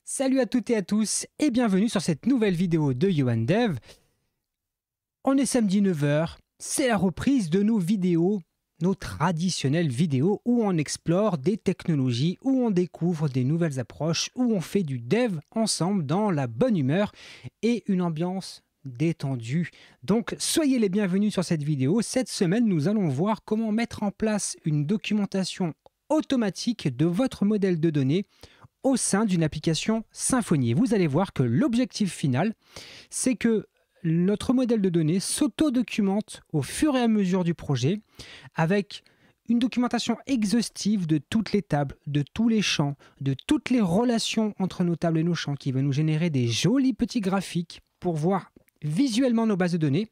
Salut à toutes et à tous et bienvenue sur cette nouvelle vidéo de YohanDev. On est samedi 9 h, c'est la reprise de nos vidéos, nos traditionnelles vidéos où on explore des technologies, où on découvre des nouvelles approches, où on fait du dev ensemble dans la bonne humeur et une ambiance détendue. Donc soyez les bienvenus sur cette vidéo. Cette semaine, nous allons voir comment mettre en place une documentation automatique de votre modèle de données au sein d'une application Symfony. Vous allez voir que l'objectif final, c'est que notre modèle de données s'auto-documente au fur et à mesure du projet avec une documentation exhaustive de toutes les tables, de tous les champs, de toutes les relations entre nos tables et nos champs qui va nous générer des jolis petits graphiques pour voir visuellement nos bases de données.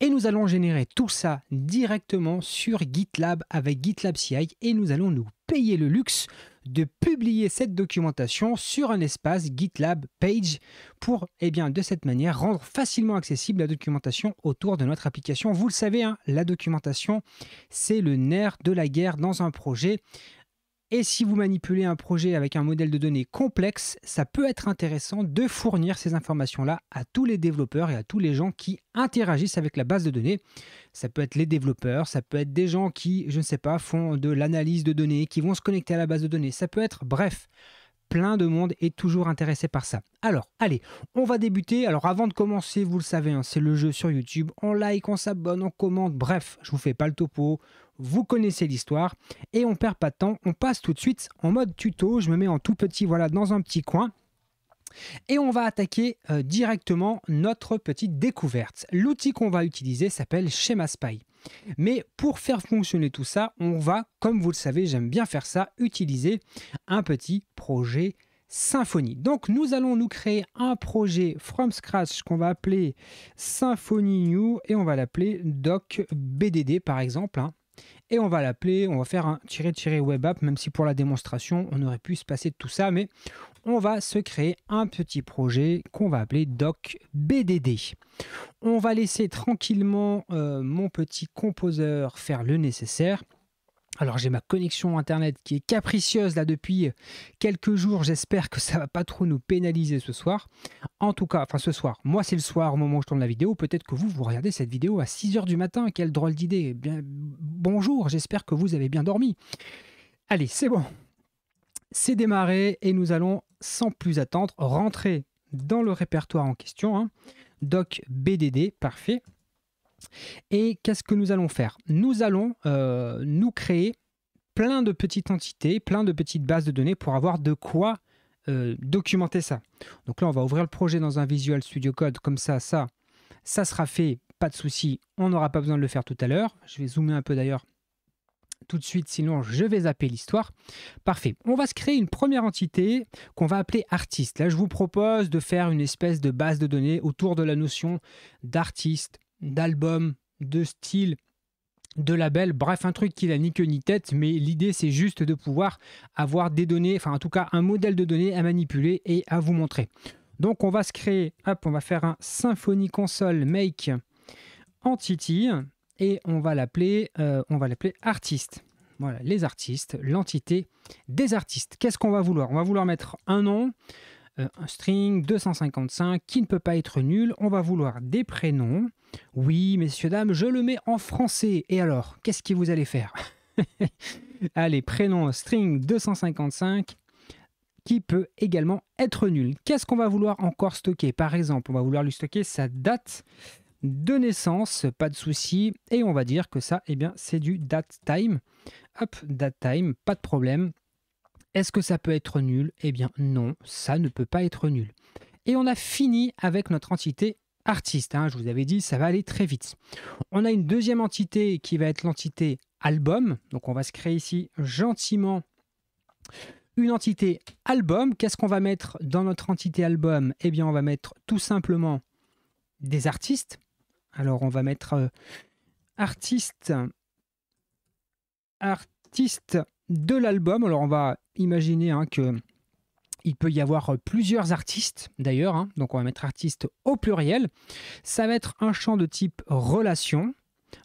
Et nous allons générer tout ça directement sur GitLab avec GitLab CI et nous allons nous payer le luxe de publier cette documentation sur un espace GitLab Page pour, de cette manière, rendre facilement accessible la documentation autour de notre application. Vous le savez, la documentation, c'est le nerf de la guerre dans un projet. Et si vous manipulez un projet avec un modèle de données complexe, ça peut être intéressant de fournir ces informations-là à tous les développeurs et à tous les gens qui interagissent avec la base de données. Ça peut être les développeurs, ça peut être des gens qui, je ne sais pas, font de l'analyse de données, qui vont se connecter à la base de données. Ça peut être, bref, plein de monde est toujours intéressé par ça. Alors, allez, on va débuter. Alors, avant de commencer, vous le savez, c'est le jeu sur YouTube. On like, on s'abonne, on commente. Bref, je ne vous fais pas le topo. Vous connaissez l'histoire. Et on ne perd pas de temps. On passe tout de suite en mode tuto. Je me mets en tout petit, voilà, dans un petit coin. Et on va attaquer directement notre petite découverte. L'outil qu'on va utiliser s'appelle SchemaSpy. Mais pour faire fonctionner tout ça, on va, comme vous le savez, j'aime bien faire ça, utiliser un petit projet Symfony. Donc nous allons nous créer un projet from scratch qu'on va appeler Symfony New et on va l'appeler docbdd par exemple. Et on va l'appeler, on va faire un -- web app, même si pour la démonstration, on aurait pu se passer de tout ça, mais on va se créer un petit projet qu'on va appeler docbdd. On va laisser tranquillement mon petit composeur faire le nécessaire. Alors j'ai ma connexion internet qui est capricieuse là depuis quelques jours, j'espère que ça va pas trop nous pénaliser ce soir. En tout cas, ce soir, moi c'est le soir au moment où je tourne la vidéo, peut-être que vous regardez cette vidéo à 6 h du matin, quelle drôle d'idée. Eh bien, bonjour, j'espère que vous avez bien dormi. Allez, c'est bon, c'est démarré et nous allons sans plus attendre rentrer dans le répertoire en question, docbdd, parfait. Et qu'est-ce que nous allons faire? Nous allons nous créer plein de petites entités, plein de petites bases de données pour avoir de quoi documenter ça. Donc là, on va ouvrir le projet dans un Visual Studio Code, comme ça sera fait, pas de souci, on n'aura pas besoin de le faire tout à l'heure. Je vais zoomer un peu d'ailleurs tout de suite, sinon je vais zapper l'histoire. Parfait. On va se créer une première entité qu'on va appeler artiste. Là, je vous propose de faire une espèce de base de données autour de la notion d'artiste, d'album, de style, de label, bref, un truc qui n'a ni queue ni tête, mais l'idée c'est juste de pouvoir avoir des données, en tout cas un modèle de données à manipuler et à vous montrer. Donc on va se créer, on va faire un Symfony console make entity et on va l'appeler artiste. Voilà, les artistes, l'entité des artistes. Qu'est-ce qu'on va vouloir? On va vouloir mettre un nom, un string 255 qui ne peut pas être nul. On va vouloir des prénoms. Oui, messieurs, dames, je le mets en français. Et alors, qu'est-ce que vous allez faire? Allez, prénom string 255 qui peut également être nul. Qu'est-ce qu'on va vouloir encore stocker? Par exemple, on va vouloir lui stocker sa date de naissance, pas de souci. Et on va dire que ça, c'est du datetime. Hop, datetime, pas de problème. Est-ce que ça peut être nul? Eh bien non, ça ne peut pas être nul. Et on a fini avec notre entité artiste. Je vous avais dit, ça va aller très vite. On a une deuxième entité qui va être l'entité album. Donc on va se créer ici gentiment une entité album. Qu'est-ce qu'on va mettre dans notre entité album? Eh bien on va mettre tout simplement des artistes. Alors on va mettre artiste de l'album. Alors on va imaginer qu'il peut y avoir plusieurs artistes d'ailleurs, donc on va mettre artiste au pluriel. Ça va être un champ de type relation.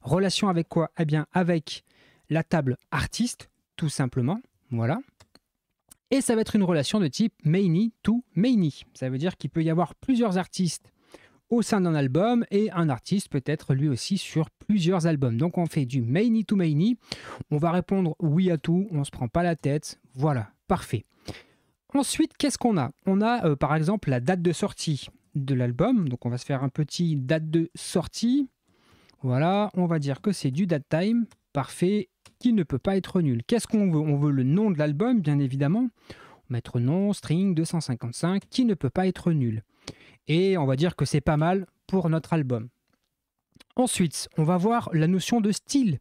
Relation avec quoi? Eh bien avec la table artiste, tout simplement. Voilà. Et ça va être une relation de type many to many. Ça veut dire qu'il peut y avoir plusieurs artistes au sein d'un album et un artiste peut être lui aussi sur plusieurs albums. Donc on fait du many to many. On va répondre oui à tout, on ne se prend pas la tête. Voilà, parfait. Ensuite, qu'est-ce qu'on a? On a par exemple la date de sortie de l'album. Donc on va se faire un petit date de sortie. Voilà, on va dire que c'est du date time. Parfait, qui ne peut pas être nul. Qu'est-ce qu'on veut? On veut le nom de l'album, bien évidemment. Mettre nom, string 255, qui ne peut pas être nul. Et on va dire que c'est pas mal pour notre album. Ensuite, on va voir la notion de style.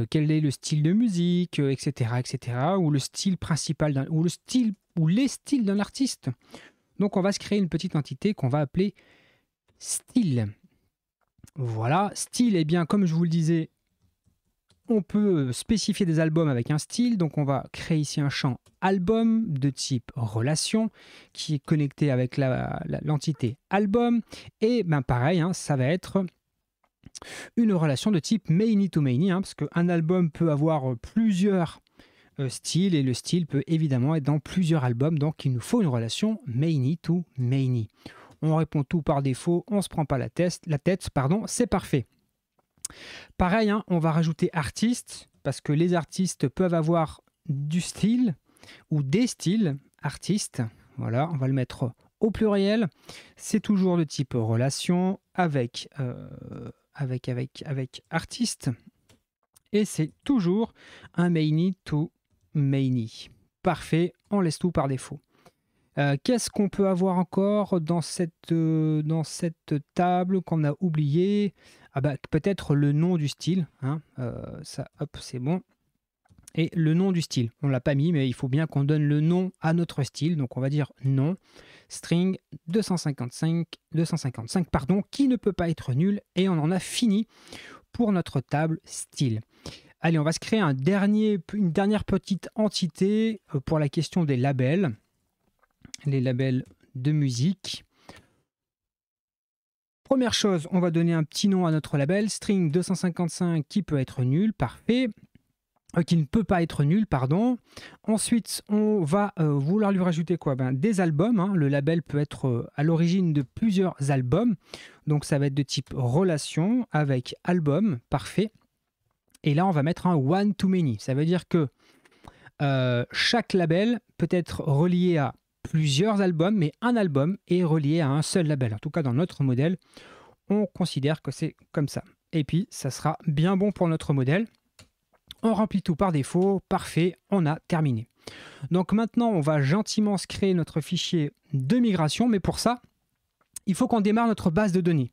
Quel est le style de musique, etc., etc., ou le style principal, ou le style, ou les styles d'un artiste. Donc on va se créer une petite entité qu'on va appeler style. Voilà, style, eh bien, comme je vous le disais, on peut spécifier des albums avec un style. Donc on va créer ici un champ album de type relation qui est connecté avec l'entité album. Et ben pareil, hein, ça va être une relation de type many to many, hein, parce qu'un album peut avoir plusieurs styles et le style peut évidemment être dans plusieurs albums. Donc il nous faut une relation many to many. On répond tout par défaut, on ne se prend pas la tête, c'est parfait. Pareil, hein, on va rajouter artiste, parce que les artistes peuvent avoir du style ou des styles artistes. Voilà, on va le mettre au pluriel. C'est toujours de type relation avec artiste. Et c'est toujours un many to many. Parfait, on laisse tout par défaut. Qu'est-ce qu'on peut avoir encore dans cette table qu'on a oublié? Ah bah, peut-être le nom du style. Hein, ça, hop, c'est bon. Et le nom du style. On ne l'a pas mis, mais il faut bien qu'on donne le nom à notre style. Donc on va dire nom, string 255, qui ne peut pas être nul. Et on en a fini pour notre table style. Allez, on va se créer une dernière petite entité pour la question des labels. Les labels de musique. Première chose, on va donner un petit nom à notre label, string 255 qui peut être nul, parfait. Qui ne peut pas être nul, pardon. Ensuite, on va vouloir lui rajouter quoi? Des albums. Hein. Le label peut être à l'origine de plusieurs albums. Donc ça va être de type relation avec album, parfait. Et là, on va mettre un one to many. Ça veut dire que chaque label peut être relié à plusieurs albums, mais un album est relié à un seul label. En tout cas, dans notre modèle, on considère que c'est comme ça. Et puis, ça sera bien bon pour notre modèle. On remplit tout par défaut. Parfait, on a terminé. Donc maintenant, on va gentiment se créer notre fichier de migration, mais pour ça, il faut qu'on démarre notre base de données.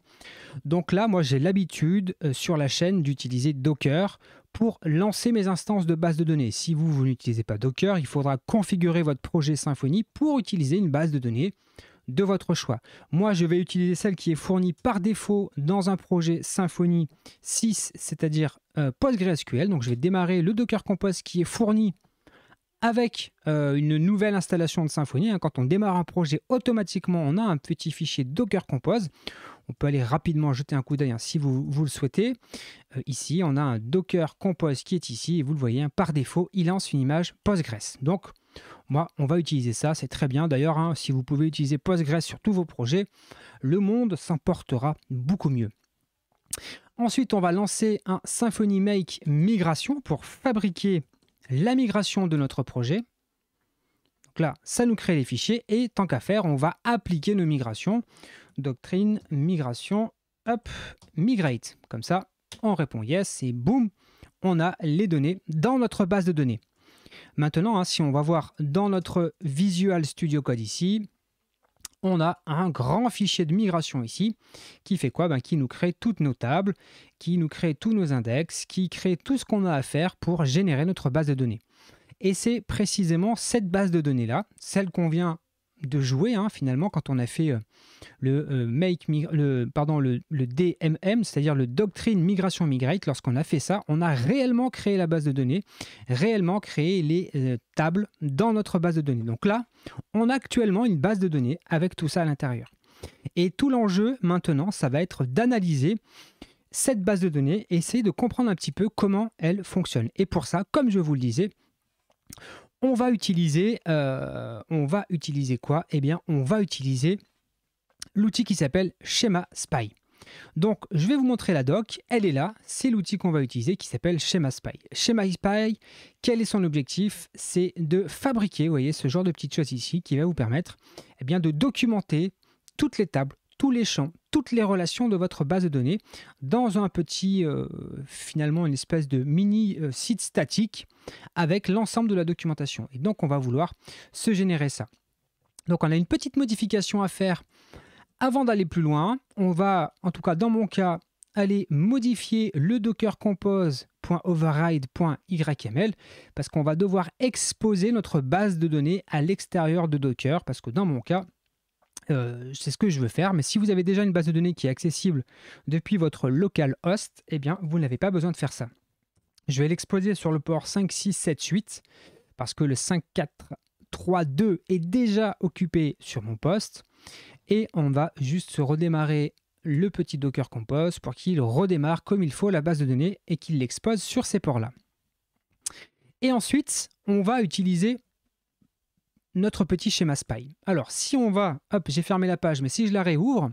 Donc là, moi, j'ai l'habitude sur la chaîne d'utiliser Docker pour lancer mes instances de base de données. Si vous n'utilisez pas Docker, il faudra configurer votre projet Symfony pour utiliser une base de données de votre choix. Moi, je vais utiliser celle qui est fournie par défaut dans un projet Symfony 6, c'est-à-dire PostgreSQL. Donc, je vais démarrer le Docker Compose qui est fourni avec une nouvelle installation de Symfony. Hein. Quand on démarre un projet, automatiquement, on a un petit fichier Docker Compose. On peut aller rapidement jeter un coup d'œil hein, si vous le souhaitez. Ici, on a un Docker Compose qui est ici. Et vous le voyez, hein, par défaut, il lance une image Postgres. Donc, moi, on va utiliser ça. C'est très bien. D'ailleurs, hein, si vous pouvez utiliser Postgres sur tous vos projets, le monde s'en portera beaucoup mieux. Ensuite, on va lancer un Symfony Make migration pour fabriquer la migration de notre projet. Donc là, ça nous crée les fichiers et tant qu'à faire, on va appliquer nos migrations. Doctrine, migration, hop, migrate. Comme ça, on répond yes et boum, on a les données dans notre base de données. Maintenant, hein, si on va voir dans notre Visual Studio Code ici, on a un grand fichier de migration ici qui fait quoi? Qui nous crée toutes nos tables, qui nous crée tous nos index, qui crée tout ce qu'on a à faire pour générer notre base de données. Et c'est précisément cette base de données-là, celle qu'on vient de jouer hein, finalement quand on a fait le DMM, c'est-à-dire le Doctrine Migration Migrate. Lorsqu'on a fait ça, on a réellement créé la base de données, réellement créé les tables dans notre base de données. Donc là, on a actuellement une base de données avec tout ça à l'intérieur. Et tout l'enjeu maintenant, ça va être d'analyser cette base de données et essayer de comprendre un petit peu comment elle fonctionne. Et pour ça, comme je vous le disais, on va utiliser quoi? Eh bien, on va utiliser l'outil qui s'appelle Schema Spy. Donc, je vais vous montrer la doc. Elle est là. C'est l'outil qu'on va utiliser qui s'appelle Schema Spy. Schema Spy, quel est son objectif? C'est de fabriquer, vous voyez, ce genre de petites choses ici qui va vous permettre eh bien, de documenter toutes les tables, tous les champs, toutes les relations de votre base de données dans un petit, finalement, une espèce de mini site statique avec l'ensemble de la documentation. Et donc, on va vouloir se générer ça. Donc, on a une petite modification à faire. Avant d'aller plus loin, on va, en tout cas dans mon cas, aller modifier le docker compose.override.yml parce qu'on va devoir exposer notre base de données à l'extérieur de Docker parce que dans mon cas, c'est ce que je veux faire. Mais si vous avez déjà une base de données qui est accessible depuis votre localhost, eh bien, vous n'avez pas besoin de faire ça. Je vais l'exposer sur le port 5678 parce que le 5432 est déjà occupé sur mon poste. Et on va juste se redémarrer le petit Docker Compose pour qu'il redémarre comme il faut la base de données et qu'il l'expose sur ces ports-là. Et ensuite, on va utiliser notre petit schéma Spy. Alors, si on va, hop, j'ai fermé la page, mais si je la réouvre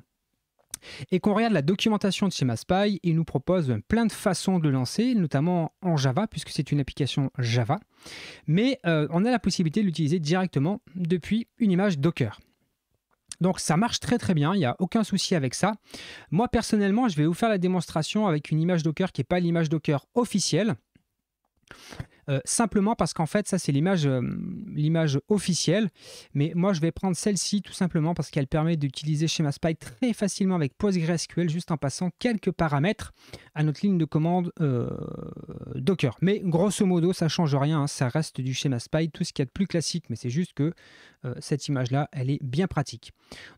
et qu'on regarde la documentation de schéma Spy, il nous propose plein de façons de lancer, notamment en Java, puisque c'est une application Java. Mais on a la possibilité de l'utiliser directement depuis une image Docker. Donc ça marche très très bien, il n'y a aucun souci avec ça. Moi personnellement, je vais vous faire la démonstration avec une image Docker qui n'est pas l'image Docker officielle. Simplement parce qu'en fait, ça c'est l'image officielle. Mais moi, je vais prendre celle-ci tout simplement parce qu'elle permet d'utiliser Schema Spy très facilement avec PostgreSQL juste en passant quelques paramètres à notre ligne de commande Docker. Mais grosso modo, ça ne change rien, hein, ça reste du Schema Spy, tout ce qu'il y a de plus classique, mais c'est juste que cette image-là, elle est bien pratique.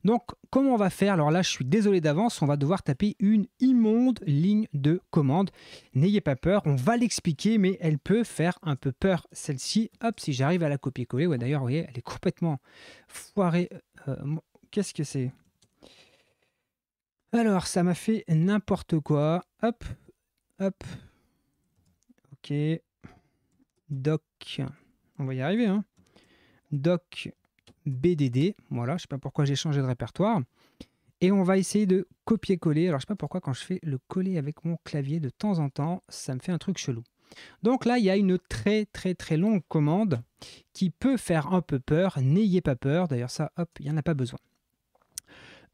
Donc, comment on va faire? Alors là, je suis désolé d'avance, on va devoir taper une immonde ligne de commande. N'ayez pas peur, on va l'expliquer, mais elle peut faire un peu peur, celle-ci. Hop, si j'arrive à la copier-coller, ouais, d'ailleurs, vous voyez, elle est complètement foirée. Qu'est-ce que c'est? Alors, ça m'a fait n'importe quoi. Hop, hop. Ok. Doc. On va y arriver, hein. Doc BDD. Voilà, je ne sais pas pourquoi j'ai changé de répertoire. Et on va essayer de copier-coller. Alors, je ne sais pas pourquoi quand je fais le coller avec mon clavier de temps en temps, ça me fait un truc chelou. Donc là, il y a une très longue commande qui peut faire un peu peur. N'ayez pas peur. D'ailleurs, ça, hop, il n'y en a pas besoin.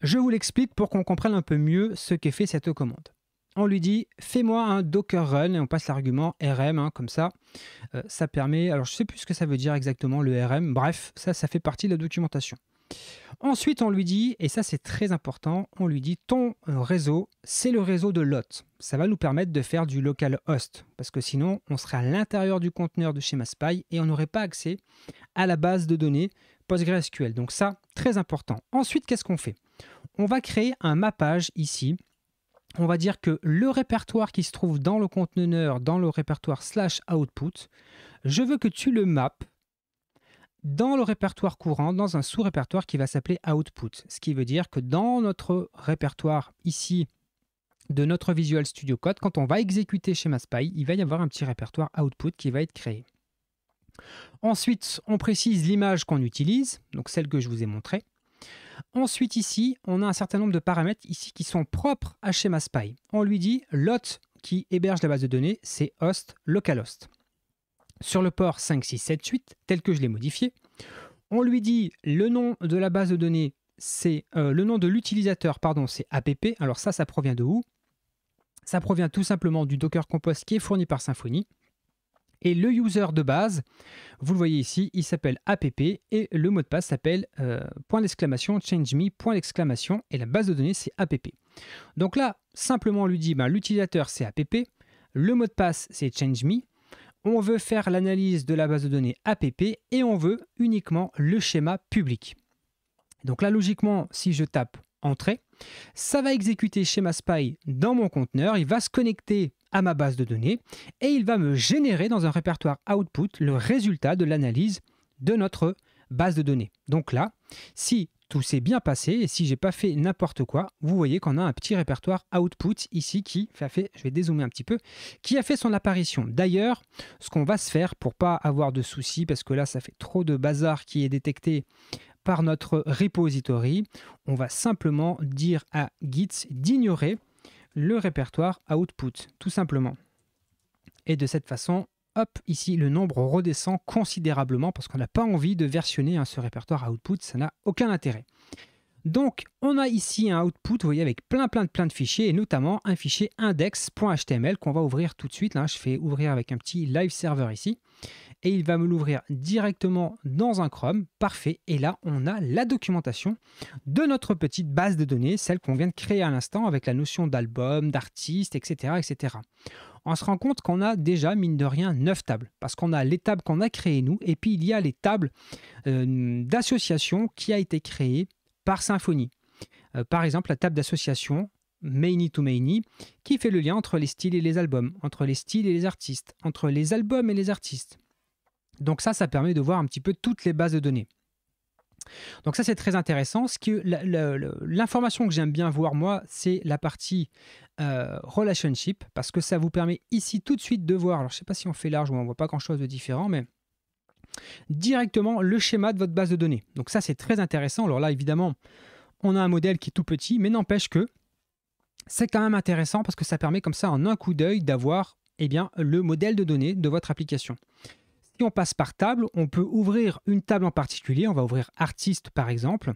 Je vous l'explique pour qu'on comprenne un peu mieux ce qu'est fait cette commande. On lui dit, fais-moi un Docker Run, et on passe l'argument RM, hein, comme ça. Ça permet, alors je ne sais plus ce que ça veut dire exactement, le RM. Bref, ça fait partie de la documentation. Ensuite, on lui dit, et ça c'est très important, on lui dit ton réseau, c'est le réseau de l'hôte. Ça va nous permettre de faire du localhost, parce que sinon, on serait à l'intérieur du conteneur de Schema Spy et on n'aurait pas accès à la base de données PostgreSQL. Donc ça, très important. Ensuite, qu'est-ce qu'on fait? On va créer un mappage ici. On va dire que le répertoire qui se trouve dans le conteneur, dans le répertoire /output, je veux que tu le mappes dans le répertoire courant, dans un sous-répertoire qui va s'appeler output. Ce qui veut dire que dans notre répertoire ici de notre Visual Studio Code, quand on va exécuter Schema Spy, il va y avoir un petit répertoire output qui va être créé. Ensuite, on précise l'image qu'on utilise, donc celle que je vous ai montrée. Ensuite, ici, on a un certain nombre de paramètres ici qui sont propres à Schema Spy. On lui dit l'hôte qui héberge la base de données, c'est host localhost. Sur le port 5678, tel que je l'ai modifié, on lui dit le nom de la base de données, c'est le nom de l'utilisateur, pardon, c'est app. Alors ça provient de où? Ça provient tout simplement du Docker Compose qui est fourni par Symfony. Et le user de base, vous le voyez ici, il s'appelle app et le mot de passe s'appelle change me, et la base de données c'est app. Donc là, simplement on lui dit l'utilisateur c'est app, le mot de passe c'est change me, on veut faire l'analyse de la base de données app et on veut uniquement le schéma public. Donc là, logiquement, si je tape entrée, ça va exécuter Schema Spy dans mon conteneur, il va se connecter à ma base de données et il va me générer dans un répertoire output le résultat de l'analyse de notre base de données. Donc là, si tout s'est bien passé et si j'ai pas fait n'importe quoi, vous voyez qu'on a un petit répertoire output ici qui a fait, je vais dézoomer un petit peu, qui a fait son apparition. D'ailleurs, ce qu'on va se faire pour pas avoir de soucis, parce que là ça fait trop de bazar qui est détecté par notre repository, on va simplement dire à Git d'ignorer le répertoire output, tout simplement. Et de cette façon, hop, ici le nombre redescend considérablement parce qu'on n'a pas envie de versionner ce répertoire output, ça n'a aucun intérêt. Donc on a ici un output, vous voyez, avec plein de fichiers et notamment un fichier index.html qu'on va ouvrir tout de suite. Là, je fais ouvrir avec un petit live server ici et il va me l'ouvrir directement dans un Chrome. Parfait. Et là, on a la documentation de notre petite base de données, celle qu'on vient de créer à l'instant avec la notion d'album, d'artiste, etc., etc. On se rend compte qu'on a déjà, mine de rien, 9 tables. Parce qu'on a les tables qu'on a créées nous, et puis il y a les tables d'association qui a été créée par Symfony. Par exemple, la table d'association Many to Many, qui fait le lien entre les styles et les albums, entre les styles et les artistes, entre les albums et les artistes. Donc ça permet de voir un petit peu toutes les bases de données. Donc ça, c'est très intéressant. L'information que j'aime bien voir, moi, c'est la partie relationship, parce que ça vous permet ici tout de suite de voir, alors je ne sais pas si on fait large ou on ne voit pas grand-chose de différent, mais directement le schéma de votre base de données. Donc ça, c'est très intéressant. Alors là, évidemment, on a un modèle qui est tout petit, mais n'empêche que c'est quand même intéressant parce que ça permet comme ça, en un coup d'œil, d'avoir le modèle de données de votre application. Si on passe par table, on peut ouvrir une table en particulier. On va ouvrir artiste par exemple.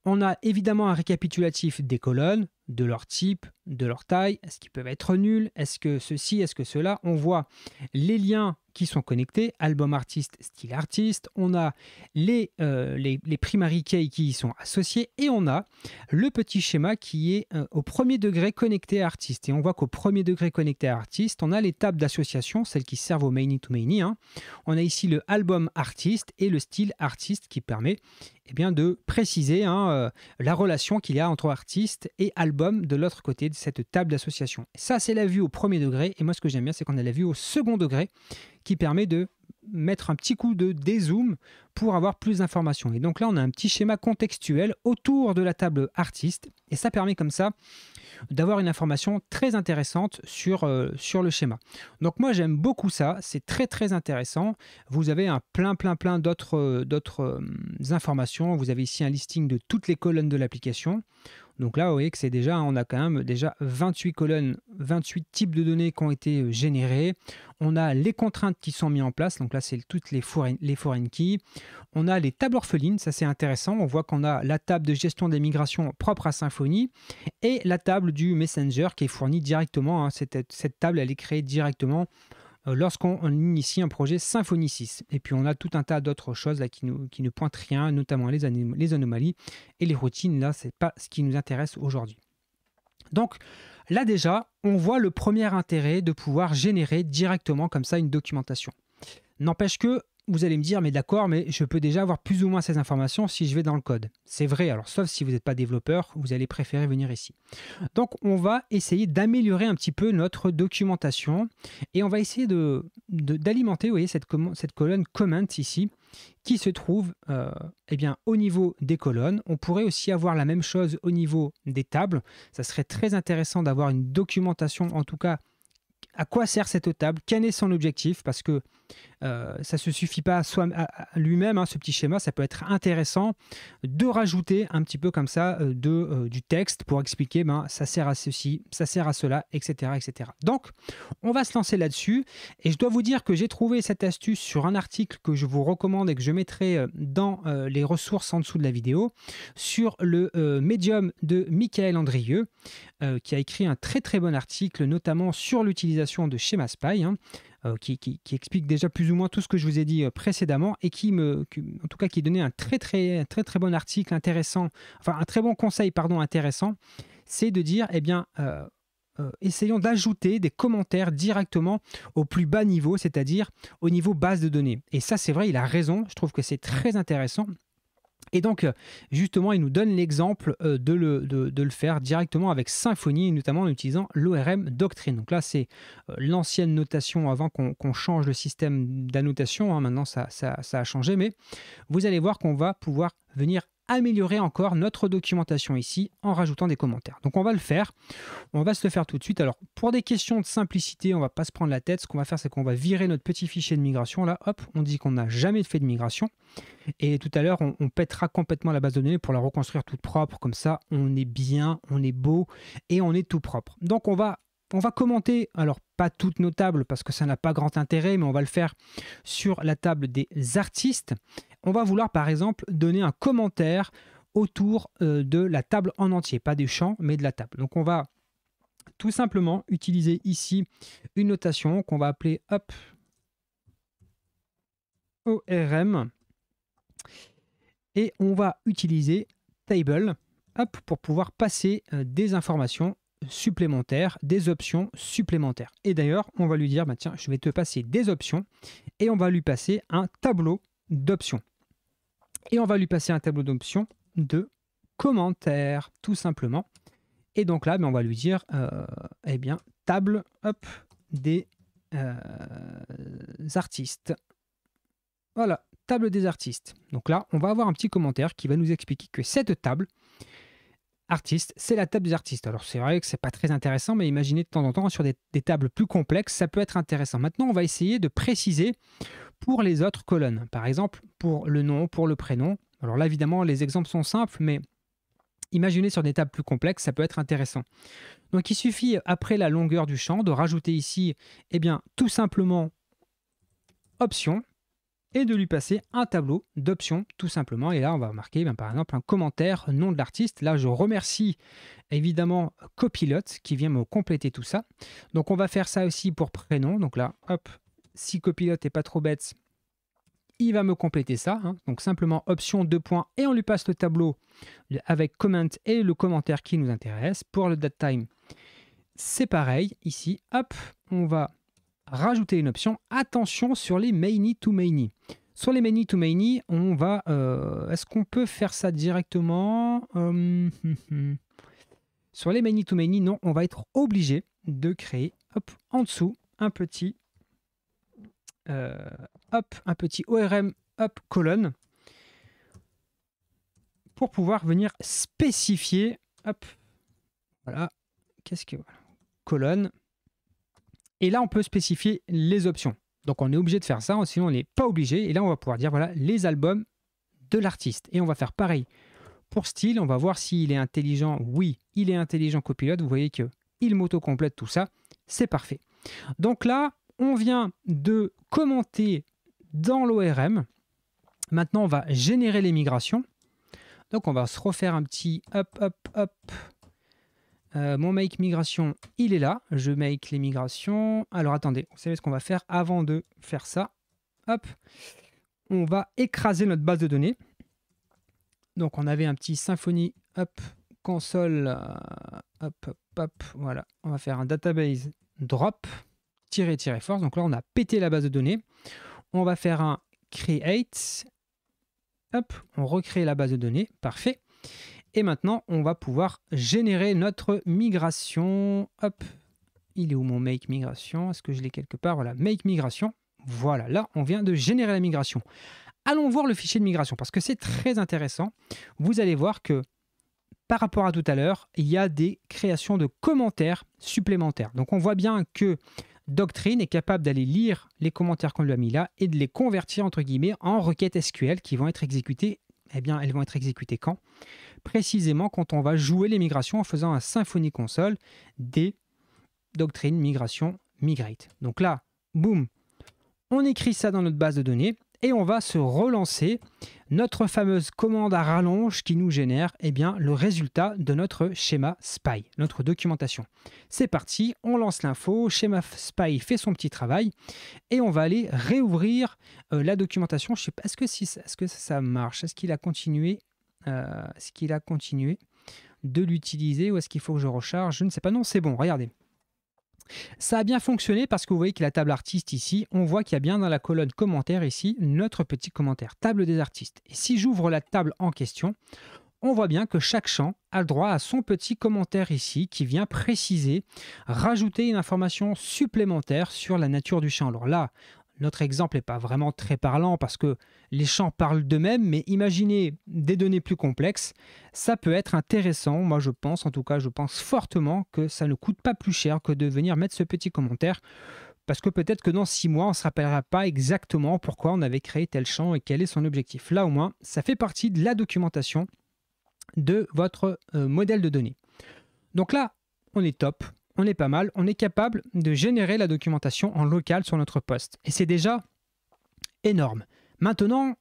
On a évidemment un récapitulatif des colonnes, de leur type, de leur taille. Est-ce qu'ils peuvent être nuls? Est-ce que ceci? Est-ce que cela? On voit les liens qui sont connectés, album artiste, style artiste. On a les primary keys qui y sont associés et on a le petit schéma qui est au premier degré connecté à artiste. Et on voit qu'au premier degré connecté à artiste, on a les tables d'association, celles qui servent au many to many. On a ici le album artiste et le style artiste qui permet de préciser la relation qu'il y a entre artiste et album de l'autre côté de cette table d'association. Ça, c'est la vue au premier degré. Et moi, ce que j'aime bien, c'est qu'on a la vue au second degré qui permet de mettre un petit coup de dézoom pour avoir plus d'informations. Et donc là, on a un petit schéma contextuel autour de la table artiste. Et ça permet comme ça d'avoir une information très intéressante sur le schéma. Donc moi, j'aime beaucoup ça. C'est très intéressant. Vous avez plein d'autres informations. Vous avez ici un listing de toutes les colonnes de l'application. Donc là, vous voyez que c'est déjà, on a quand même déjà 28 colonnes, 28 types de données qui ont été générés. On a les contraintes qui sont mises en place. Donc là, c'est toutes les foreign keys. On a les tables orphelines, ça c'est intéressant. On voit qu'on a la table de gestion des migrations propre à Symfony et la table du Messenger qui est fournie directement. Cette table, elle est créée directement lorsqu'on initie un projet Symfony 6. Et puis on a tout un tas d'autres choses là, qui ne pointent rien, notamment les anomalies et les routines. Là, ce n'est pas ce qui nous intéresse aujourd'hui. Donc là déjà, on voit le premier intérêt de pouvoir générer directement comme ça une documentation. N'empêche que vous allez me dire, mais d'accord, mais je peux déjà avoir plus ou moins ces informations si je vais dans le code. C'est vrai, alors sauf si vous n'êtes pas développeur, vous allez préférer venir ici. Donc on va essayer d'améliorer un petit peu notre documentation et on va essayer d'alimenter, vous voyez, cette colonne comment ici, qui se trouve au niveau des colonnes. On pourrait aussi avoir la même chose au niveau des tables. Ça serait très intéressant d'avoir une documentation, en tout cas, à quoi sert cette table, quel est son objectif, parce que ça ne se suffit pas à lui-même, ce petit schéma. Ça peut être intéressant de rajouter un petit peu comme ça du texte pour expliquer ça sert à ceci, ça sert à cela, etc., etc. Donc, on va se lancer là-dessus et je dois vous dire que j'ai trouvé cette astuce sur un article que je vous recommande et que je mettrai dans les ressources en dessous de la vidéo sur le Medium de Michael Andrieux qui a écrit un très bon article notamment sur l'utilisation de Schema Spy qui explique déjà plus ou moins tout ce que je vous ai dit précédemment et qui donnait un très bon article intéressant, enfin un très bon conseil intéressant, c'est de dire essayons d'ajouter des commentaires directement au plus bas niveau, c'est-à-dire au niveau base de données. Et ça, c'est vrai, il a raison, je trouve que c'est très intéressant. Et donc, justement, il nous donne l'exemple de le faire directement avec Symfony, notamment en utilisant l'ORM Doctrine. Donc là, c'est l'ancienne notation avant qu'on change le système d'annotation. Maintenant, ça a changé, mais vous allez voir qu'on va pouvoir venir améliorer encore notre documentation ici en rajoutant des commentaires. Donc on va le faire, on va se le faire tout de suite. Alors pour des questions de simplicité, on ne va pas se prendre la tête. Ce qu'on va faire, c'est qu'on va virer notre petit fichier de migration. Là, hop, on dit qu'on n'a jamais fait de migration. Et tout à l'heure, on pètera complètement la base de données pour la reconstruire toute propre. Comme ça, on est bien, on est beau et on est tout propre. Donc on va commenter, alors pas toutes nos tables parce que ça n'a pas grand intérêt, mais on va le faire sur la table des artistes. On va vouloir par exemple donner un commentaire autour de la table en entier, pas des champs, mais de la table. Donc on va tout simplement utiliser ici une notation qu'on va appeler hop, ORM, et on va utiliser table hop, pour pouvoir passer des informations supplémentaires, des options supplémentaires. Et d'ailleurs, on va lui dire, bah, tiens, je vais te passer des options et on va lui passer un tableau d'options. Et on va lui passer un tableau d'options de commentaires, tout simplement. Et donc là, on va lui dire, eh bien, table hop, des artistes. Voilà, table des artistes. Donc là, on va avoir un petit commentaire qui va nous expliquer que cette table artiste, c'est la table des artistes. Alors c'est vrai que c'est pas très intéressant, mais imaginez de temps en temps sur des tables plus complexes, ça peut être intéressant. Maintenant, on va essayer de préciser pour les autres colonnes. Par exemple, pour le nom, pour le prénom. Alors là, évidemment, les exemples sont simples, mais imaginez sur des tables plus complexes, ça peut être intéressant. Donc il suffit, après la longueur du champ, de rajouter ici, eh bien, tout simplement option, et de lui passer un tableau d'options tout simplement. Et là, on va marquer par exemple un commentaire, nom de l'artiste. Là, je remercie évidemment Copilot qui vient me compléter tout ça. Donc, on va faire ça aussi pour prénom. Donc là, hop, si Copilot n'est pas trop bête, il va me compléter ça. Donc, simplement option 2 points et on lui passe le tableau avec comment et le commentaire qui nous intéresse. Pour le datetime, c'est pareil. Ici, hop, on va rajouter une option. Attention sur les many to many. Sur les many to many, on va... est-ce qu'on peut faire ça directement Sur les many to many, non. On va être obligé de créer hop, en dessous un petit ORM hop, colonne pour pouvoir venir spécifier hop, voilà, qu'est-ce que... colonne. Et là, on peut spécifier les options. Donc, on est obligé de faire ça, sinon on n'est pas obligé. Et là, on va pouvoir dire, voilà, les albums de l'artiste. Et on va faire pareil pour style. On va voir s'il est intelligent. Oui, il est intelligent Copilot. Vous voyez qu'il m'auto-complète tout ça. C'est parfait. Donc là, on vient de commenter dans l'ORM. Maintenant, on va générer les migrations. Donc, on va se refaire un petit hop, hop, hop. Mon make migration, il est là. Je make les migrations. Alors attendez, vous savez ce qu'on va faire avant de faire ça. Hop, on va écraser notre base de données. Donc on avait un petit Symfony hop, console. Hop, hop, hop. Voilà, on va faire un database drop --force. Donc là, on a pété la base de données. On va faire un create. Hop, on recrée la base de données. Parfait. Et maintenant, on va pouvoir générer notre migration. Hop, il est où mon make migration? Est-ce que je l'ai quelque part? Voilà, make migration. Voilà, là, on vient de générer la migration. Allons voir le fichier de migration parce que c'est très intéressant. Vous allez voir que par rapport à tout à l'heure, il y a des créations de commentaires supplémentaires. Donc, on voit bien que Doctrine est capable d'aller lire les commentaires qu'on lui a mis là et de les convertir, entre guillemets, en requêtes SQL qui vont être exécutées. Eh bien, elles vont être exécutées quand? Précisément quand on va jouer les migrations en faisant un Symfony console des doctrines migration migrate. Donc là, boum, on écrit ça dans notre base de données et on va se relancer notre fameuse commande à rallonge qui nous génère eh bien, le résultat de notre schéma SPY, notre documentation. C'est parti, on lance l'info, schéma SPY fait son petit travail et on va aller réouvrir la documentation. Je sais pas, est-ce que ça marche? Est-ce qu'il a continué de l'utiliser ou est-ce qu'il faut que je recharge? Je ne sais pas. Non, c'est bon, regardez. Ça a bien fonctionné parce que vous voyez que la table artiste ici, on voit qu'il y a bien dans la colonne commentaire ici notre petit commentaire, table des artistes. Et si j'ouvre la table en question, on voit bien que chaque champ a le droit à son petit commentaire ici qui vient préciser, rajouter une information supplémentaire sur la nature du champ. Alors là, notre exemple n'est pas vraiment très parlant parce que les champs parlent d'eux-mêmes, mais imaginez des données plus complexes, ça peut être intéressant. Moi, je pense, en tout cas, je pense fortement que ça ne coûte pas plus cher que de venir mettre ce petit commentaire parce que peut-être que dans 6 mois, on ne se rappellera pas exactement pourquoi on avait créé tel champ et quel est son objectif. Là, au moins, ça fait partie de la documentation de votre modèle de données. Donc là, on est top. On est pas mal, on est capable de générer la documentation en local sur notre poste. Et c'est déjà énorme. Maintenant,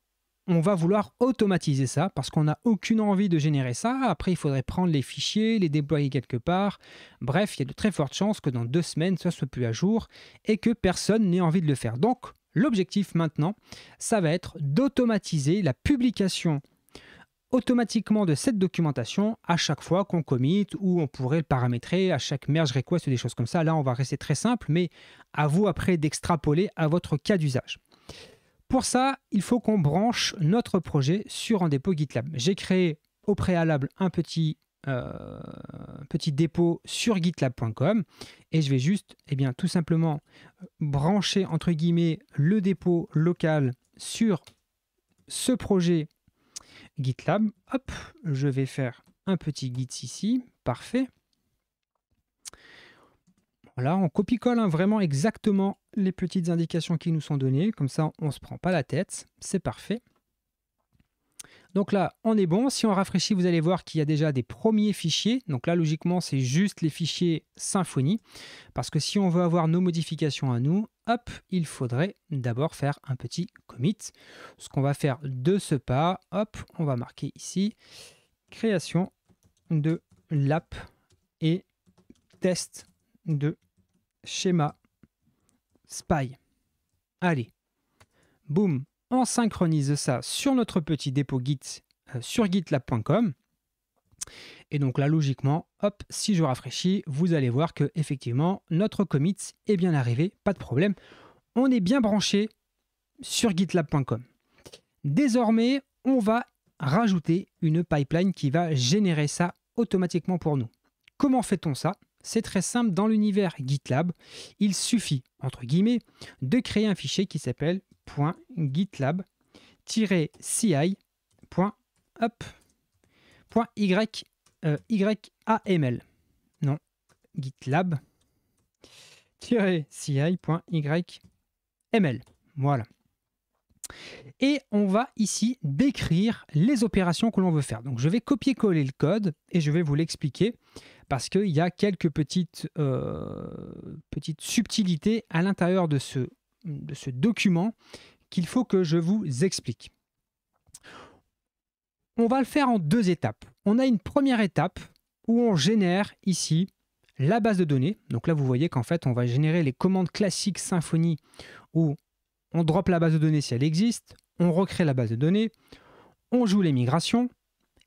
on va vouloir automatiser ça parce qu'on n'a aucune envie de générer ça. Après, il faudrait prendre les fichiers, les déployer quelque part. Bref, il y a de très fortes chances que dans 2 semaines, ça ne soit plus à jour et que personne n'ait envie de le faire. Donc, l'objectif maintenant, ça va être d'automatiser la publication automatiquement de cette documentation à chaque fois qu'on commit ou on pourrait le paramétrer à chaque merge request ou des choses comme ça. Là, on va rester très simple, mais à vous après d'extrapoler à votre cas d'usage. Pour ça, il faut qu'on branche notre projet sur un dépôt GitLab. J'ai créé au préalable un petit dépôt sur gitlab.com et je vais juste tout simplement brancher entre guillemets le dépôt local sur ce projet GitLab. Hop, je vais faire un petit git ici, parfait. Voilà, on copie-colle vraiment exactement les petites indications qui nous sont données, comme ça on ne se prend pas la tête, c'est parfait. Donc là, on est bon. Si on rafraîchit, vous allez voir qu'il y a déjà des premiers fichiers. Donc là, logiquement, c'est juste les fichiers Symfony. Parce que si on veut avoir nos modifications à nous, hop, il faudrait d'abord faire un petit commit. Ce qu'on va faire de ce pas, hop, on va marquer ici création de l'app et test de schéma spy. Allez, boum. On synchronise ça sur notre petit dépôt Git sur gitlab.com. Et donc là, logiquement, hop, si je rafraîchis, vous allez voir que effectivement notre commit est bien arrivé, pas de problème. On est bien branché sur gitlab.com. Désormais, on va rajouter une pipeline qui va générer ça automatiquement pour nous. Comment fait-on ça ? C'est très simple, dans l'univers GitLab, il suffit, entre guillemets, de créer un fichier qui s'appelle .gitlab-ci.yaml. Non, gitlab-ci.yml. Voilà. Et on va ici décrire les opérations que l'on veut faire. Donc je vais copier-coller le code et je vais vous l'expliquer parce qu'il y a quelques petites subtilités à l'intérieur de ce document qu'il faut que je vous explique. On va le faire en 2 étapes. On a une première étape où on génère ici la base de données. Donc là, vous voyez qu'en fait, on va générer les commandes classiques Symfony où on drop la base de données si elle existe, on recrée la base de données, on joue les migrations,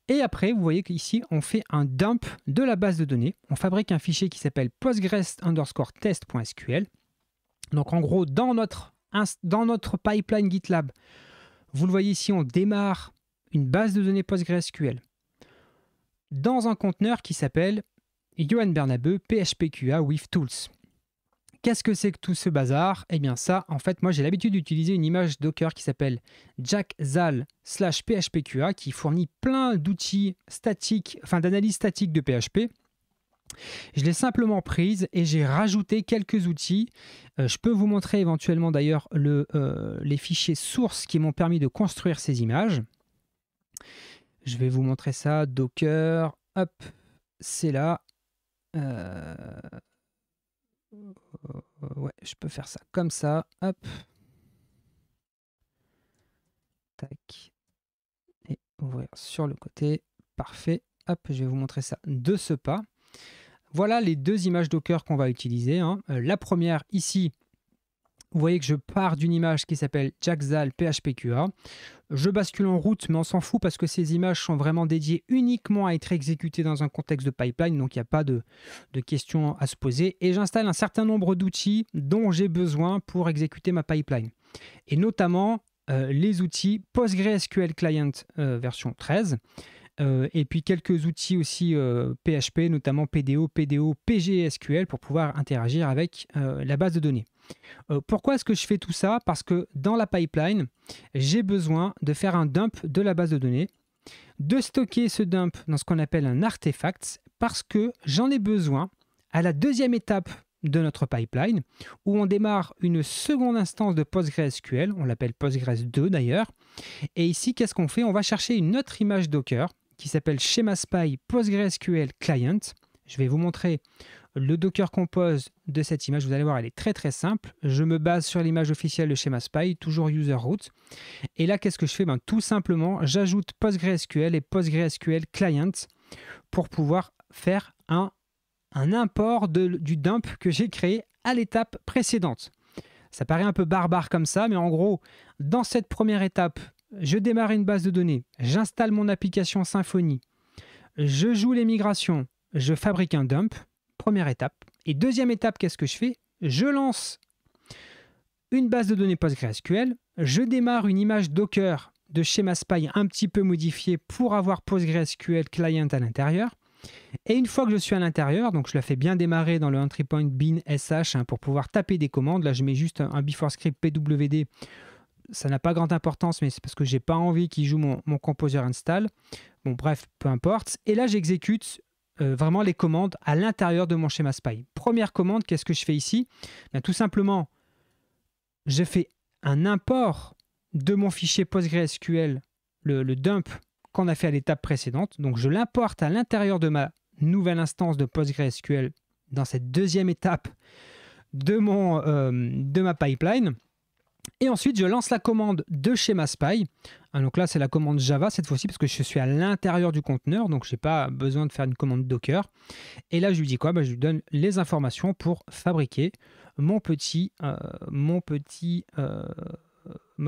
et après, vous voyez qu'ici, on fait un dump de la base de données. On fabrique un fichier qui s'appelle postgres_test.sql. Donc en gros, dans notre pipeline GitLab, vous le voyez ici, on démarre une base de données PostgreSQL dans un conteneur qui s'appelle Johan Bernabeu PHPQA with Tools. Qu'est-ce que c'est que tout ce bazar? Eh bien ça, en fait, moi j'ai l'habitude d'utiliser une image Docker qui s'appelle jackzal/phpqa qui fournit plein d'outils statiques, enfin d'analyse statique de PHP. Je l'ai simplement prise et j'ai rajouté quelques outils. Je peux vous montrer éventuellement d'ailleurs les fichiers sources qui m'ont permis de construire ces images. Je vais vous montrer ça, Docker, hop, c'est là. Ouais, je peux faire ça comme ça, hop. Tac. Et ouvrir sur le côté, parfait. Hop, je vais vous montrer ça de ce pas. Voilà les 2 images Docker qu'on va utiliser. Hein. La première ici, vous voyez que je pars d'une image qui s'appelle jackzal phpqa. Je bascule en route, mais on s'en fout parce que ces images sont vraiment dédiées uniquement à être exécutées dans un contexte de pipeline, donc il n'y a pas de questions à se poser. Et j'installe un certain nombre d'outils dont j'ai besoin pour exécuter ma pipeline. Et notamment les outils PostgreSQL Client version 13. Et puis quelques outils aussi PHP, notamment PDO, PGSQL pour pouvoir interagir avec la base de données. Pourquoi est-ce que je fais tout ça? Parce que dans la pipeline, j'ai besoin de faire un dump de la base de données, de stocker ce dump dans ce qu'on appelle un artefact, parce que j'en ai besoin à la deuxième étape de notre pipeline, où on démarre une seconde instance de PostgreSQL, on l'appelle Postgres 2 d'ailleurs, et ici, qu'est-ce qu'on fait? On va chercher une autre image Docker qui s'appelle SchemaSpy PostgreSQL Client. Je vais vous montrer le Docker Compose de cette image. Vous allez voir, elle est très très simple. Je me base sur l'image officielle de SchemaSpy, toujours user root. Et là, qu'est-ce que je fais? Tout simplement, j'ajoute PostgreSQL et PostgreSQL Client pour pouvoir faire un import du dump que j'ai créé à l'étape précédente. Ça paraît un peu barbare comme ça, mais en gros, dans cette première étape, je démarre une base de données, j'installe mon application Symfony, je joue les migrations, je fabrique un dump, première étape. Et deuxième étape, qu'est-ce que je fais? Je lance une base de données PostgreSQL, je démarre une image Docker de SchemaSpy un petit peu modifiée pour avoir PostgreSQL Client à l'intérieur. Et une fois que je suis à l'intérieur, donc je la fais bien démarrer dans le entry point bin sh pour pouvoir taper des commandes. Là, je mets juste un before script pwd. Ça n'a pas grande importance, mais c'est parce que j'ai pas envie qu'il joue mon composer install. Bon, bref, peu importe. Et là, j'exécute vraiment les commandes à l'intérieur de mon SchemaSpy. Première commande, qu'est-ce que je fais ici? Tout simplement, je fais un import de mon fichier PostgreSQL, le dump qu'on a fait à l'étape précédente. Donc, je l'importe à l'intérieur de ma nouvelle instance de PostgreSQL dans cette deuxième étape de ma pipeline. Et ensuite, je lance la commande de SchemaSpy. Donc là, c'est la commande Java cette fois-ci parce que je suis à l'intérieur du conteneur. Donc, je n'ai pas besoin de faire une commande Docker. Et là, je lui dis quoi? Je lui donne les informations pour fabriquer ma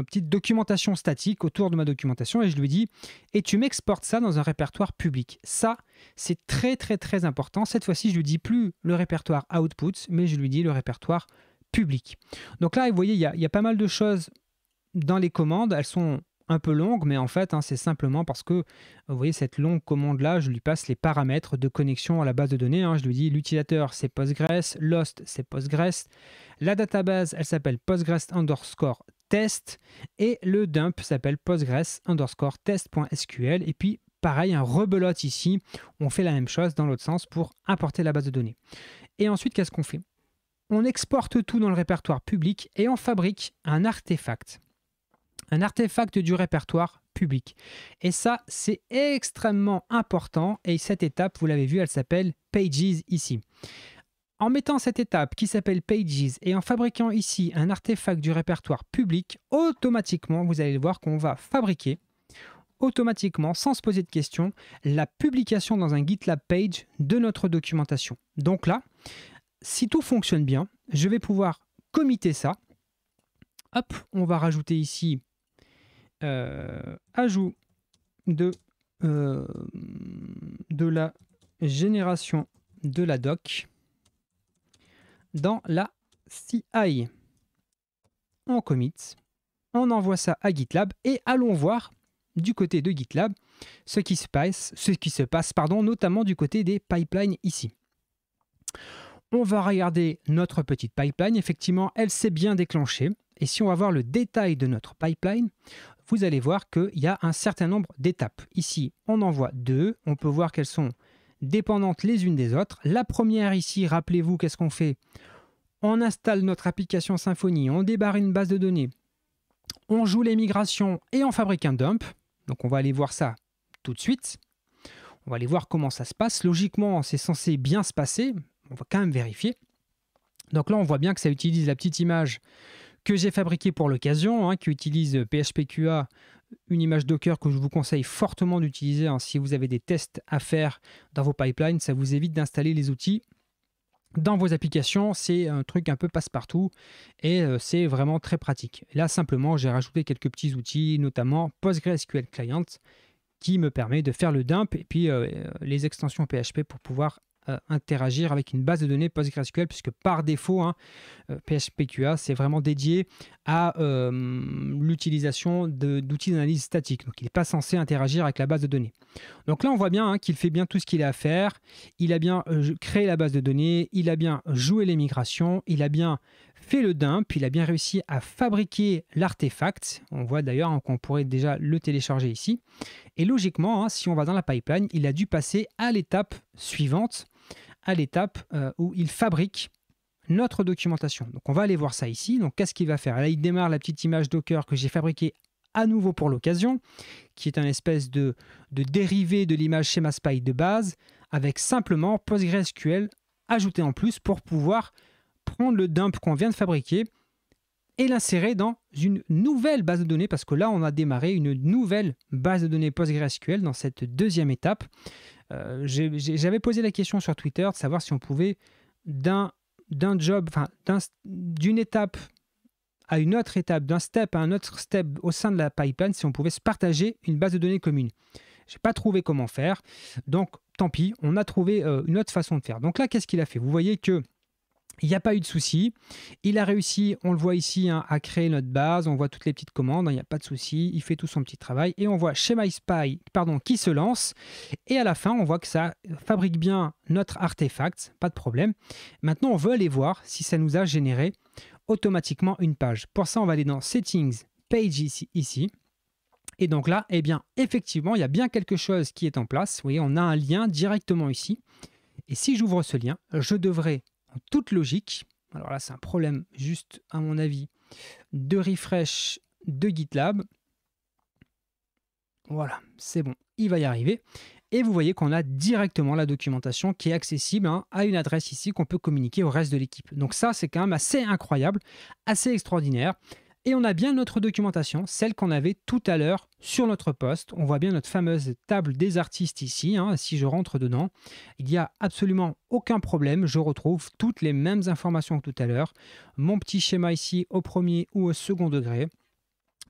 petite documentation statique autour de ma documentation, et je lui dis et tu m'exportes ça dans un répertoire public. Ça, c'est très très très important. Cette fois-ci, je lui dis plus le répertoire output, mais je lui dis le répertoire public. Donc là, vous voyez, il y a pas mal de choses dans les commandes. Elles sont un peu longues, mais en fait, c'est simplement parce que, vous voyez, cette longue commande-là, je lui passe les paramètres de connexion à la base de données. Je lui dis l'utilisateur, c'est Postgres, l'host, c'est Postgres, la database, elle s'appelle Postgres_test, et le dump s'appelle Postgres_test.sql. Et puis, pareil, un rebelote ici, on fait la même chose dans l'autre sens pour importer la base de données. Et ensuite, qu'est-ce qu'on fait? On exporte tout dans le répertoire public et on fabrique un artefact. Un artefact du répertoire public. Et ça, c'est extrêmement important. Et cette étape, vous l'avez vu, elle s'appelle Pages ici. En mettant cette étape qui s'appelle Pages et en fabriquant ici un artefact du répertoire public, automatiquement, vous allez voir qu'on va fabriquer automatiquement, sans se poser de questions, la publication dans un GitLab page de notre documentation. Donc là, si tout fonctionne bien, je vais pouvoir committer ça. Hop, on va rajouter ici ajout de la génération de la doc dans la CI. On commit, on envoie ça à GitLab et allons voir du côté de GitLab ce qui se passe, notamment du côté des pipelines ici. On va regarder notre petite pipeline. Effectivement, elle s'est bien déclenchée. Et si on va voir le détail de notre pipeline, vous allez voir qu'il y a un certain nombre d'étapes. Ici, on en voit deux. On peut voir qu'elles sont dépendantes les unes des autres. La première ici, rappelez-vous, qu'est-ce qu'on fait? On installe notre application Symfony, on débarre une base de données, on joue les migrations et on fabrique un dump. Donc on va aller voir ça tout de suite. On va aller voir comment ça se passe. Logiquement, c'est censé bien se passer. On va quand même vérifier. Donc là, on voit bien que ça utilise la petite image que j'ai fabriquée pour l'occasion, qui utilise PHPQA, une image Docker que je vous conseille fortement d'utiliser si vous avez des tests à faire dans vos pipelines. Ça vous évite d'installer les outils dans vos applications. C'est un truc un peu passe-partout et c'est vraiment très pratique. Et là, simplement, j'ai rajouté quelques petits outils, notamment PostgreSQL Client, qui me permet de faire le dump et puis les extensions PHP pour pouvoir interagir avec une base de données PostgreSQL, puisque par défaut, PHPQA, c'est vraiment dédié à l'utilisation d'outils d'analyse statique. Donc, il n'est pas censé interagir avec la base de données. Donc là, on voit bien qu'il fait bien tout ce qu'il a à faire. Il a bien créé la base de données, il a bien joué les migrations, il a bien fait le dump, il a bien réussi à fabriquer l'artefact. On voit d'ailleurs qu'on pourrait déjà le télécharger ici. Et logiquement, si on va dans la pipeline, il a dû passer à l'étape suivante, à l'étape où il fabrique notre documentation. Donc on va aller voir ça ici. Donc qu'est-ce qu'il va faire? Là, il démarre la petite image Docker que j'ai fabriquée à nouveau pour l'occasion, qui est un espèce de dérivé de l'image SchemaSpy de base, avec simplement PostgreSQL ajouté en plus pour pouvoir prendre le dump qu'on vient de fabriquer et l'insérer dans une nouvelle base de données, parce que là, on a démarré une nouvelle base de données PostgreSQL dans cette deuxième étape. J'avais posé la question sur Twitter de savoir si on pouvait d'une étape à une autre étape, d'un step à un autre step au sein de la pipeline, si on pouvait se partager une base de données commune. Je n'ai pas trouvé comment faire, donc tant pis, on a trouvé une autre façon de faire. Donc là, qu'est-ce qu'il a fait? Vous voyez que il n'y a pas eu de souci. Il a réussi, on le voit ici, à créer notre base. On voit toutes les petites commandes, il n'y a pas de souci. Il fait tout son petit travail. Et on voit SchemaSpy qui se lance. Et à la fin, on voit que ça fabrique bien notre artefact. Pas de problème. Maintenant, on veut aller voir si ça nous a généré automatiquement une page. Pour ça, on va aller dans Settings, Page ici. Et donc là, eh bien, effectivement, il y a bien quelque chose qui est en place. Vous voyez, on a un lien directement ici. Et si j'ouvre ce lien, je devrais, en toute logique, alors là, c'est un problème juste, à mon avis, de refresh de GitLab. Voilà, c'est bon, il va y arriver. Et vous voyez qu'on a directement la documentation qui est accessible à une adresse ici qu'on peut communiquer au reste de l'équipe. Donc ça, c'est quand même assez incroyable, assez extraordinaire. Et on a bien notre documentation, celle qu'on avait tout à l'heure sur notre poste. On voit bien notre fameuse table des artistes ici. Si je rentre dedans, il n'y a absolument aucun problème. Je retrouve toutes les mêmes informations que tout à l'heure. Mon petit schéma ici au premier ou au second degré.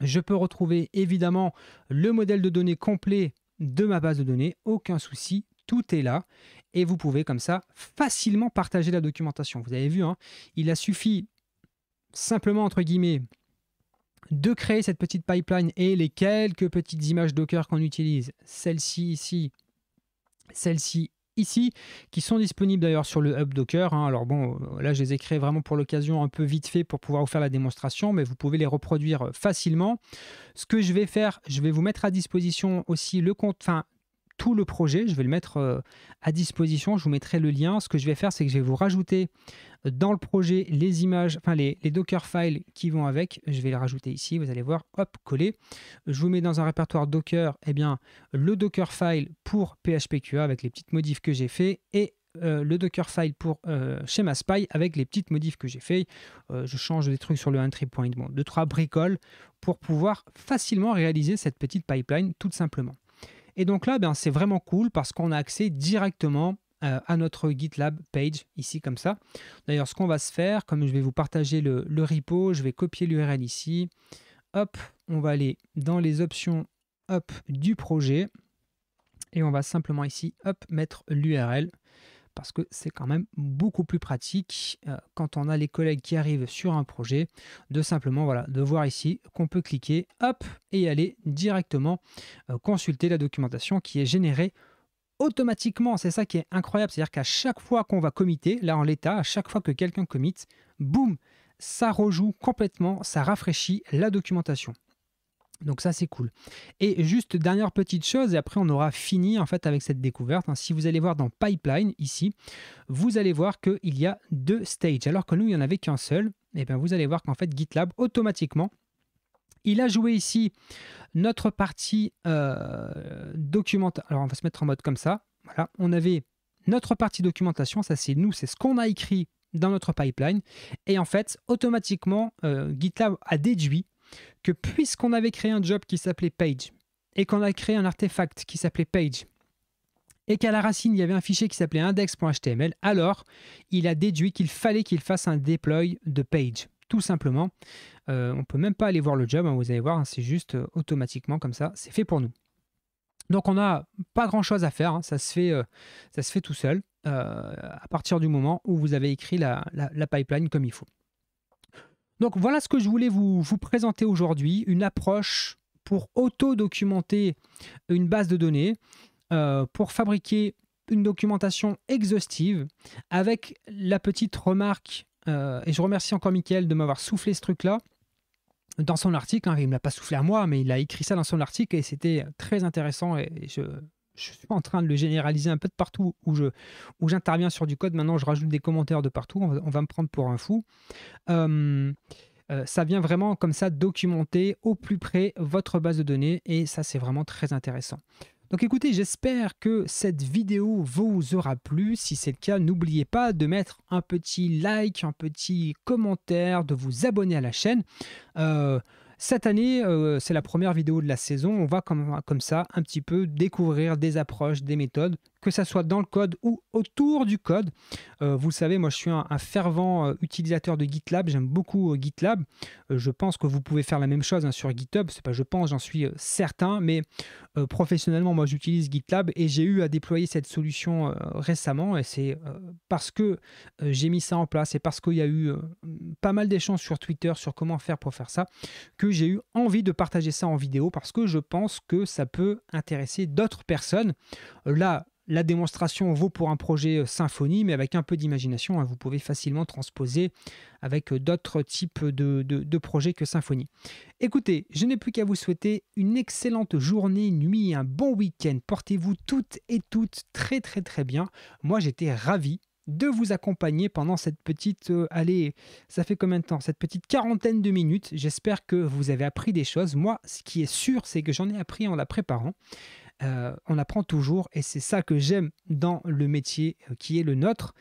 Je peux retrouver évidemment le modèle de données complet de ma base de données. Aucun souci, tout est là. Et vous pouvez comme ça facilement partager la documentation. Vous avez vu, il a suffi simplement, entre guillemets, de créer cette petite pipeline et les quelques petites images Docker qu'on utilise, celle-ci ici, celle-ci ici, qui sont disponibles d'ailleurs sur le hub Docker. Alors bon, là je les ai créées vraiment pour l'occasion, un peu vite fait pour pouvoir vous faire la démonstration, mais vous pouvez les reproduire facilement. Ce que je vais faire, je vais vous mettre à disposition aussi le compte, tout le projet, je vais le mettre à disposition, je vous mettrai le lien. Ce que je vais faire, c'est que je vais vous rajouter dans le projet les images, les Docker files qui vont avec. Je vais les rajouter ici, vous allez voir, hop, coller. Je vous mets dans un répertoire Docker, le Docker file pour PHPQA avec les petites modifs que j'ai fait et le Docker file pour SchemaSpy avec les petites modifs que j'ai fait. Je change des trucs sur le entry point, bon, 2-3 bricoles pour pouvoir facilement réaliser cette petite pipeline tout simplement. Et donc là, c'est vraiment cool parce qu'on a accès directement à notre GitLab page, ici comme ça. D'ailleurs, ce qu'on va se faire, comme je vais vous partager le repo, je vais copier l'URL ici. Hop, on va aller dans les options du projet. Et on va simplement ici, mettre l'URL. Parce que c'est quand même beaucoup plus pratique quand on a les collègues qui arrivent sur un projet, de simplement de voir ici qu'on peut cliquer et aller directement consulter la documentation qui est générée automatiquement. C'est ça qui est incroyable, c'est-à-dire qu'à chaque fois qu'on va committer, là en l'état, à chaque fois que quelqu'un commit, boum, ça rejoue complètement, ça rafraîchit la documentation. Donc ça, c'est cool. Et juste dernière petite chose, et après on aura fini en fait avec cette découverte. Si vous allez voir dans Pipeline, ici, vous allez voir qu'il y a 2 stages. Alors que nous, il n'y en avait qu'un seul. Et bien vous allez voir qu'en fait, GitLab, automatiquement, il a joué ici notre partie documentation. Alors on va se mettre en mode comme ça. Voilà, on avait notre partie documentation, ça c'est nous, c'est ce qu'on a écrit dans notre pipeline. Et en fait, automatiquement, GitLab a déduit que puisqu'on avait créé un job qui s'appelait page et qu'on a créé un artefact qui s'appelait page et qu'à la racine il y avait un fichier qui s'appelait index.html, alors il a déduit qu'il fallait qu'il fasse un deploy de page, tout simplement. On ne peut même pas aller voir le job, vous allez voir, c'est juste automatiquement comme ça, c'est fait pour nous. Donc on n'a pas grand chose à faire, ça se fait tout seul à partir du moment où vous avez écrit la pipeline comme il faut. Donc voilà ce que je voulais vous présenter aujourd'hui, une approche pour auto-documenter une base de données, pour fabriquer une documentation exhaustive avec la petite remarque et je remercie encore Mickaël de m'avoir soufflé ce truc-là dans son article. Hein. Il ne me l'a pas soufflé à moi, mais il a écrit ça dans son article et c'était très intéressant. Et je suis en train de le généraliser un peu de partout où j'interviens sur du code. Maintenant, je rajoute des commentaires de partout. On va me prendre pour un fou. Ça vient vraiment comme ça documenter au plus près votre base de données et ça, c'est vraiment très intéressant. Donc écoutez, j'espère que cette vidéo vous aura plu. Si c'est le cas, n'oubliez pas de mettre un petit like, un petit commentaire, de vous abonner à la chaîne. Cette année, c'est la première vidéo de la saison. On va comme ça un petit peu découvrir des approches, des méthodes, que ça soit dans le code ou autour du code. Vous le savez, moi je suis un fervent utilisateur de GitLab. J'aime beaucoup GitLab. Je pense que vous pouvez faire la même chose sur GitHub. C'est pas je pense, j'en suis certain. Mais professionnellement, moi j'utilise GitLab et j'ai eu à déployer cette solution récemment. Et c'est parce que j'ai mis ça en place et parce qu'il y a eu pas mal d'échanges sur Twitter sur comment faire pour faire ça, que j'ai eu envie de partager ça en vidéo parce que je pense que ça peut intéresser d'autres personnes. Là, la démonstration vaut pour un projet Symfony, mais avec un peu d'imagination, hein, vous pouvez facilement transposer avec d'autres types de projets que Symfony. Écoutez, je n'ai plus qu'à vous souhaiter une excellente journée, nuit, un bon week-end. Portez-vous toutes et toutes très très très bien. Moi, j'étais ravi de vous accompagner pendant cette petite, allez, ça fait combien de temps? Cette petite quarantaine de minutes. J'espère que vous avez appris des choses. Moi, ce qui est sûr, c'est que j'en ai appris en la préparant. On apprend toujours et c'est ça que j'aime dans le métier qui est le nôtre.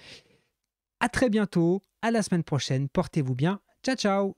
À très bientôt, à la semaine prochaine, portez-vous bien, ciao ciao.